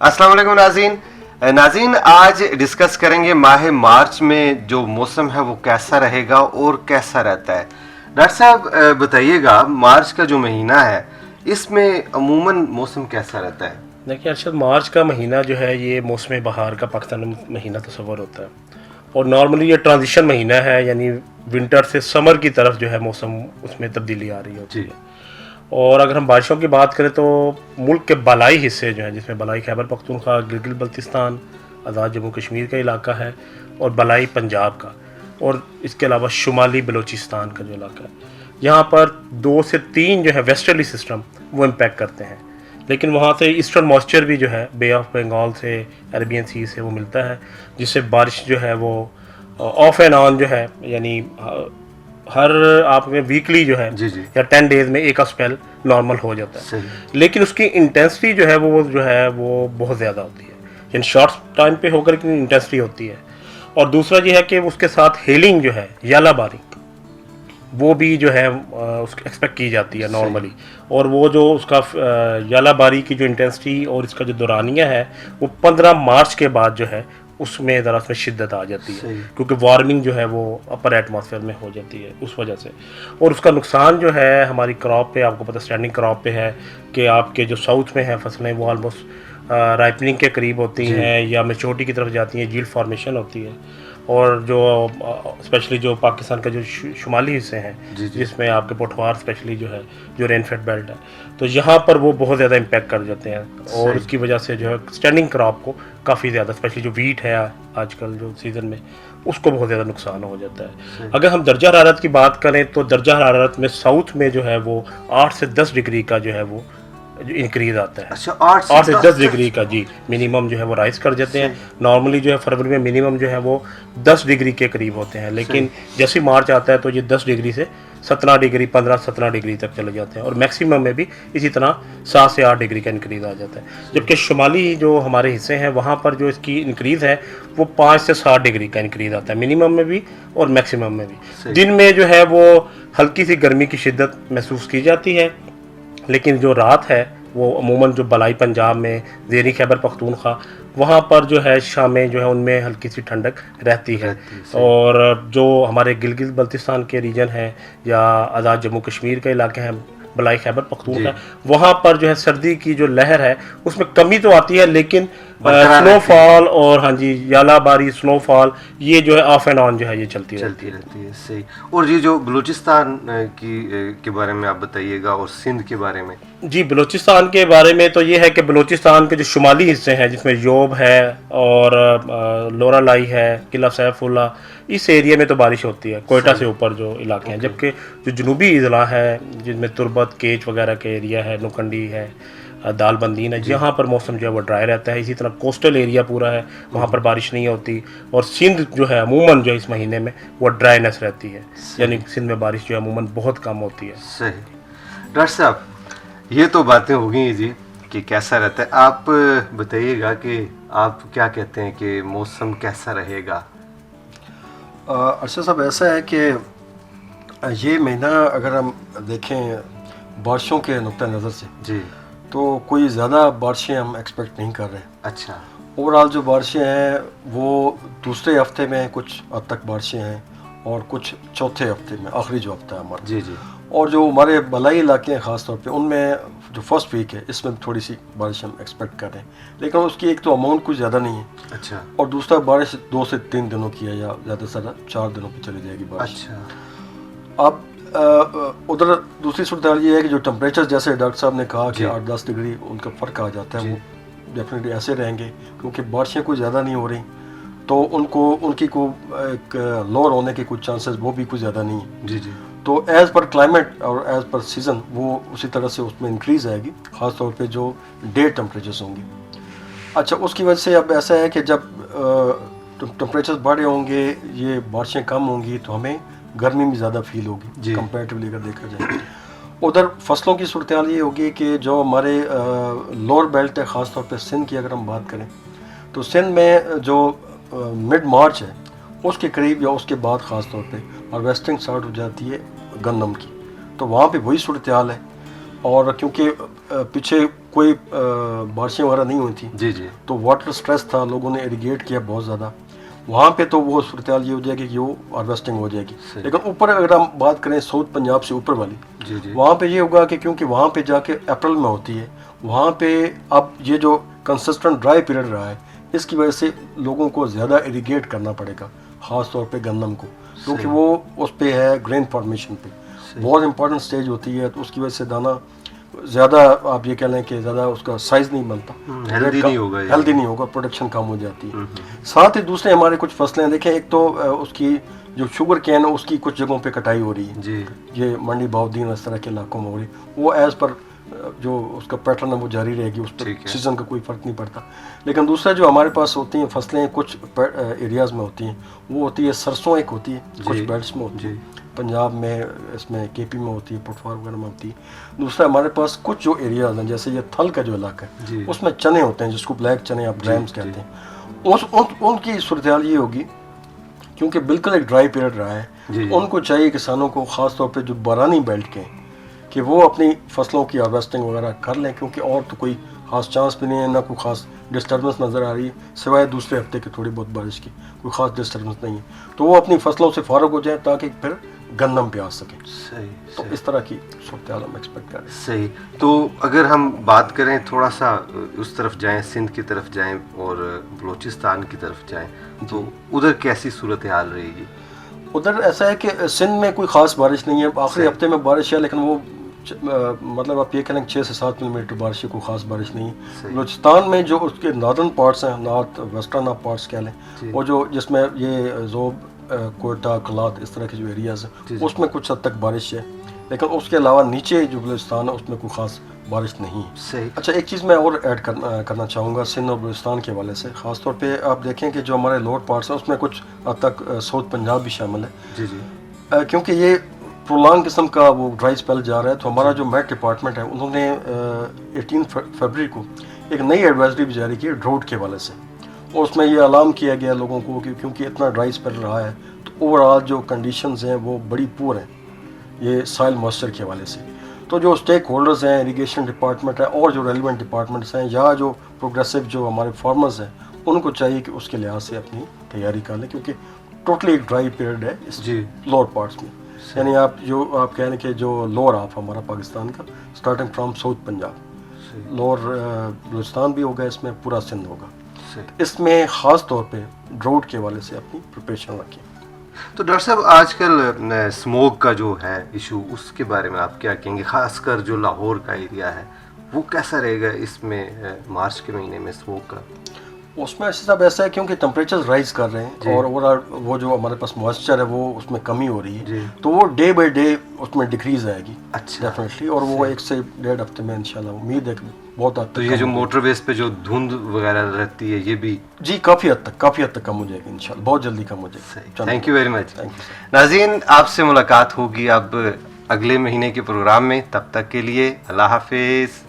अस्सलाम वालेकुम नाज़रीन, आज डिस्कस करेंगे माह मार्च में जो मौसम है वो कैसा रहेगा और कैसा रहता है। डॉक्टर साहब बताइएगा, मार्च का जो महीना है इसमें अमूमन मौसम कैसा रहता है? देखिए अरशद, मार्च का महीना जो है ये मौसम बहार का पाकिस्तान में महीना तस्वर होता है और नॉर्मली ये ट्रांजिशन महीना है, यानी विंटर से समर की तरफ जो है मौसम उसमें तब्दीली आ रही होती है। और अगर हम बारिशों की बात करें तो मुल्क के बालाई हिस्से जो हैं, जिसमें बलाई खैबर पख्तूनख्वा, गिलगित बल्तिस्तान, आज़ाद जम्मू कश्मीर का इलाका है और बलाई पंजाब का, और इसके अलावा शुमाली बलूचिस्तान का जो इलाका है, यहाँ पर 2 से 3 जो है वेस्टर्ली सिस्टम वो इम्पैक्ट करते हैं। लेकिन वहाँ से ईस्टर्न मॉइस्चर भी जो है बे ऑफ बंगाल से, अरेबियन सी से वो मिलता है, जिससे बारिश जो है वो ऑफ एंड ऑन जो है, यानी हर आप में वीकली जो है जी जी या 10 डेज में एक स्पेल नॉर्मल हो जाता है। लेकिन उसकी इंटेंसिटी जो है वो बहुत ज़्यादा होती है, यानी शॉर्ट टाइम पे होकर की इंटेंसिटी होती है। और दूसरा ये है कि उसके साथ हेलिंग जो है, यालाबारी, वो भी जो है उसकी एक्सपेक्ट की जाती है नॉर्मली। और वो जो उसका यालाबारी की जो इंटेंसिटी और इसका जो दौरानिया है वो 15 मार्च के बाद जो है उसमें ज़रा उसमें शिद्दत आ जाती है, क्योंकि वार्मिंग जो है वो अपर एटमॉस्फेयर में हो जाती है उस वजह से। और उसका नुकसान जो है हमारी क्रॉप पे, आपको पता स्टैंडिंग क्रॉप पे है कि आपके जो साउथ में है फसलें वो ऑलमोस्ट राइपनिंग के करीब होती हैं या मैच्योरिटी की तरफ जाती हैं, यील्ड फॉर्मेशन होती है। और जो स्पेशली जो पाकिस्तान का जो शुमाली हिस्से हैं, जिसमें आपके पोठवार स्पेशली जो है, जो रेनफेड बेल्ट है, तो यहाँ पर वो बहुत ज़्यादा इम्पैक्ट कर जाते हैं और उसकी वजह से जो है स्टैंडिंग क्रॉप को काफ़ी ज़्यादा, स्पेशली जो वीट है आजकल जो सीज़न में, उसको बहुत ज़्यादा नुकसान हो जाता है। अगर हम दर्जा हरारत की बात करें तो दर्जा हरारत में साउथ में जो है वो 8 से 10 डिग्री का जो है वो इंक्रीज आता है। अच्छा, 8 से 10 डिग्री का जी मिनिमम जो है वो राइज कर जाते हैं। नॉर्मली जो है फरवरी में मिनिमम जो है वो 10 डिग्री के करीब होते हैं, लेकिन जैसे मार्च आता है तो ये 10 डिग्री से 17 डिग्री, 15-17 डिग्री तक चले जाते हैं। और मैक्सिमम में भी इसी तरह 7 से 8 डिग्री का इंक्रीज आ जाता है। जबकि शुमाली जो हमारे हिस्से हैं वहाँ पर जो इसकी इंक्रीज़ है वो 5 से 7 डिग्री का इंक्रीज आता है, मिनिमम में भी और मैक्सिमम में भी। दिन में जो है वो हल्की सी गर्मी की शिद्दत महसूस की जाती है, लेकिन जो रात है वो अमूमन जो बलाई पंजाब में, ज़ेरी खैबर पख्तूनख्वा, वहाँ पर जो है शामें जो है उनमें हल्की सी ठंडक रहती है। और जो हमारे गिलगित बल्तिस्तान के रीजन हैं या आज़ाद जम्मू कश्मीर के इलाके हैं, बलाई खैबर पख्तूनख्वा, वहाँ पर जो है सर्दी की जो लहर है उसमें कमी तो आती है, लेकिन स्नोफॉल और हाँ जी यालाबारी, स्नोफॉल, ये जो है ऑफ एंड ऑन जो है ये चलती रहती है। सही। और ये जो बलूचिस्तान के बारे में आप बताइएगा और सिंध के बारे में। जी, बलूचिस्तान के बारे में तो ये है कि बलूचिस्तान के जो शुमाली हिस्से हैं, जिसमें योब है और लोरालाई है, किला सैफुल्ला, इस एरिया में तो बारिश होती है, कोयटा से ऊपर जो इलाके हैं। जबकि जो जनूबी अजला है, जिनमें तुरबत, केच वगैरह के एरिया है, नुकंडी है, दालबंदीन है, यहाँ पर मौसम जो है वो ड्राई रहता है। इसी तरह कोस्टल एरिया पूरा है, वहाँ पर बारिश नहीं होती। और सिंध जो है अमूमन जो इस महीने में वो ड्राइनेस रहती है, यानी सिंध में बारिश जो है अमूमन बहुत कम होती है। सही। डॉक्टर साहब, ये तो बातें हो गई जी कि कैसा रहता है, आप बताइएगा कि आप क्या कहते हैं कि मौसम कैसा रहेगा? अरशद साहब, ऐसा है कि ये महीना अगर हम देखें बारिशों के नुक्ता नज़र से जी, तो कोई ज़्यादा बारिशें हम एक्सपेक्ट नहीं कर रहे। अच्छा। ओवरऑल जो बारिशें हैं वो दूसरे हफ्ते में कुछ हद तक बारिशें हैं और कुछ चौथे हफ्ते में, आखिरी जो हफ्ता है हमारा। जी जी। और जो हमारे बलाई इलाके हैं ख़ास तौर पे, उनमें जो फर्स्ट वीक है इसमें थोड़ी सी बारिश हम एक्सपेक्ट कर रहे हैं, लेकिन उसकी एक तो अमाउंट कुछ ज़्यादा नहीं है। अच्छा। और दूसरा बारिश 2 से 3 दिनों की है या ज़्यादा से ज़्यादा 4 दिनों की चली जाएगी बारिश। अच्छा। अब उधर दूसरी सूरत ये है कि जो टेम्परेचर, जैसे डॉक्टर साहब ने कहा कि 8-10 डिग्री उनका फ़र्क आ जाता है, वो डेफिनेटली ऐसे रहेंगे क्योंकि बारिशें कोई ज़्यादा नहीं हो रही, तो उनकी को एक लोअर होने के कुछ चांसेस वो भी कुछ ज़्यादा नहीं है। जी जी। तो एज़ पर क्लाइमेट और एज़ पर सीज़न वो उसी तरह से उसमें इंक्रीज़ आएगी, ख़ास तौर पे जो डे टेम्परेचर्स होंगे। अच्छा, उसकी वजह से अब ऐसा है कि जब टेम्परेचर्स बढ़े होंगे, ये बारिशें कम होंगी, तो हमें गर्मी भी ज़्यादा फील होगी कंपैरेटिवली अगर देखा जाए। उधर फसलों की सूरत हाल ये होगी कि जो हमारे लोअर बेल्ट है, ख़ास तौर पे सिंध की अगर हम बात करें तो सिंध में जो मिड मार्च है उसके करीब या उसके बाद ख़ास तौर पे हार्वेस्टिंग स्टार्ट हो जाती है गंदम की, तो वहाँ पे वही सूरत हाल है। اور کیونکہ پیچھے کوئی بارشیں وغیرہ نہیں ہوئی تھیں جی جی تو واٹر سٹریس تھا, لوگوں نے اریگیٹ کیا بہت زیادہ, وہاں پہ تو وہ صورتحال یہ ہو جائے گی کہ وہ ہارویسٹنگ ہو جائے گی. لیکن اوپر اگر ہم بات کریں ساؤتھ پنجاب سے اوپر والی, جی جی وہاں پہ یہ ہوگا کہ کیونکہ وہاں پہ جا کے اپریل میں ہوتی ہے, وہاں پہ اب یہ جو کنسسٹنٹ ڈرائی پیریڈ رہا ہے اس کی وجہ سے لوگوں کو زیادہ اریگیٹ کرنا پڑے گا, خاص طور پہ گندم کو, کیونکہ وہ اس پہ ہے گرین فارمیشن پہ, بہت امپورٹنٹ سٹیج ہوتی ہے, تو اس کی وجہ سے دانہ زیادہ آپ یہ کہہ لیں کہ زیادہ اس کا سائز نہیں بنتا, ہیلدی نہیں ہوگا, ہیلدی نہیں ہوگا, پروڈکشن کم ہو جاتی ہے. ساتھ ہی دوسرے ہمارے کچھ فصلیں دیکھیں, ایک تو اس کی جو شوگر کین ہے اس کی کچھ جگہوں پہ کٹائی ہو رہی ہے, جی یہ منڈی باؤدین اس طرح کے علاقوں میں ہو رہی, وہ ایز پر جو اس کا پیٹرن ہے وہ جاری رہے گی, اس پر سیزن کا کوئی فرق نہیں پڑتا. لیکن دوسرا جو ہمارے پاس ہوتی ہیں فصلیں کچھ ایریاز میں ہوتی ہیں, وہ ہوتی ہے سرسوں, ایک ہوتی ہے کچھ بیلٹس میں ہوتی ہے, پنجاب میں, اس میں کے پی میں ہوتی ہے, پٹوار وغیرہ میں ہوتی ہے. دوسرا ہمارے پاس کچھ جو ایریاز ہیں جیسے یہ تھل کا جو علاقہ ہے اس میں چنے ہوتے ہیں, جس کو بلیک چنے آپ گرامز کہتے ہیں, ان کی صورتحال یہ ہوگی کیونکہ بالکل ایک ڈرائی پیریڈ رہا ہے, ان کو چاہیے کسانوں کو خاص طور پہ جو بارانی بیلٹ کے ہیں کہ وہ اپنی فصلوں کی ہارویسٹنگ وغیرہ کر لیں, کیونکہ اور تو کوئی خاص چانس بھی نہیں ہے, نہ کوئی خاص ڈسٹربنس نظر آ رہی ہے, سوائے دوسرے ہفتے کی تھوڑی بہت بارش کی, کوئی خاص ڈسٹربنس نہیں ہے, تو وہ اپنی فصلوں سے فارغ ہو جائیں تاکہ پھر گندم پہ آ سکیں. صحیح, تو اس طرح کی صورتحال ہم ایکسپیکٹ کر رہے ہیں. صحیح. تو اگر ہم بات کریں تھوڑا سا اس طرف جائیں, سندھ کی طرف جائیں اور بلوچستان کی طرف جائیں, تو ادھر کیسی صورتحال رہے گی؟ ادھر ایسا ہے کہ سندھ میں کوئی خاص بارش نہیں ہے, آخری ہفتے میں بارش ہے, لیکن وہ مطلب آپ یہ کہیں 6 سے 7 ملی میٹر بارش ہے, کوئی خاص بارش نہیں ہے. بلوچستان میں جو اس کے ناردرن پارٹس ہیں, نارتھ ویسٹرن آپ پارٹس کہہ لیں, وہ جو جس میں یہ زوب, کوئٹہ, کلات, اس طرح کے جو ایریاز ہیں اس میں کچھ حد تک بارش ہے, لیکن اس کے علاوہ نیچے جو بلوچستان ہے اس میں کوئی خاص بارش نہیں ہے. صحیح. اچھا, ایک چیز میں اور ایڈ کرنا چاہوں گا سندھ اور بلوچستان کے حوالے سے, خاص طور پہ آپ دیکھیں کہ جو ہمارے لوور پارٹس ہیں اس میں کچھ حد تک ساؤتھ پنجاب بھی شامل ہے. جی جی کیونکہ یہ پرولانگ قسم کا وہ ڈرائی اسپیل جا رہا ہے, تو ہمارا جو میٹ ڈپارٹمنٹ ہے انہوں نے 18 فروری کو ایک نئی ایڈوائزری بھی جاری کی ڈراؤٹ کے حوالے سے, اور اس میں یہ اعلان کیا گیا لوگوں کو کہ کیونکہ اتنا ڈرائی اسپیل رہا ہے تو اوور آل جو کنڈیشنز ہیں وہ بڑی پور ہیں یہ سائل موئسچر کے حوالے سے. تو جو اسٹیک ہولڈرز ہیں, اریگیشن ڈپارٹمنٹ ہے اور جو ریلیونٹ ڈپارٹمنٹس ہیں یا جو پروگریسو جو ہمارے فارمرز ہیں, ان کو چاہیے کہ اس کے لحاظ سے اپنی تیاری کر لیں, کیونکہ ٹوٹلی ایک ڈرائی پیریڈ ہے اس لوور پارٹس میں. یعنی آپ کہہ لیں کہ جو لوور ہاف ہمارا پاکستان کا starting from south Punjab, lower Balochistan بھی ہوگا, اس میں پورا سندھ ہوگا, اس میں خاص طور پہ ڈراؤٹ کے حوالے سے اپنی پریپریشن رکھیں. تو ڈاکٹر صاحب آج کل اسموک کا جو ہے ایشو, اس کے بارے میں آپ کیا کہیں گے؟ خاص کر جو لاہور کا ایریا ہے وہ کیسا رہے گا اس میں مارچ کے مہینے میں اسموک کا؟ اس میں ایسا ہے کیونکہ ٹمپریچر رائز کر رہے ہیں اور وہ جو ہمارے پاس موئسچر ہے وہ اس میں کمی ہو رہی ہے, تو وہ ڈے بائی ڈے اس میں ڈیکریز آئے گی ڈیفینیٹلی, اور وہ 1 سے 1.5 ہفتے میں انشاءاللہ امید ہے کہ بہت حد تک. تو یہ جو موٹر ویز پہ جو دھند وغیرہ رہتی ہے یہ بھی کافی حد تک کم ہو جائے گی انشاءاللہ, بہت جلدی کم ہو جائے گی. Thank you very much. ناظرین, آپ سے ملاقات ہوگی اب اگلے مہینے کے پروگرام میں, تب تک کے لیے اللہ حافظ.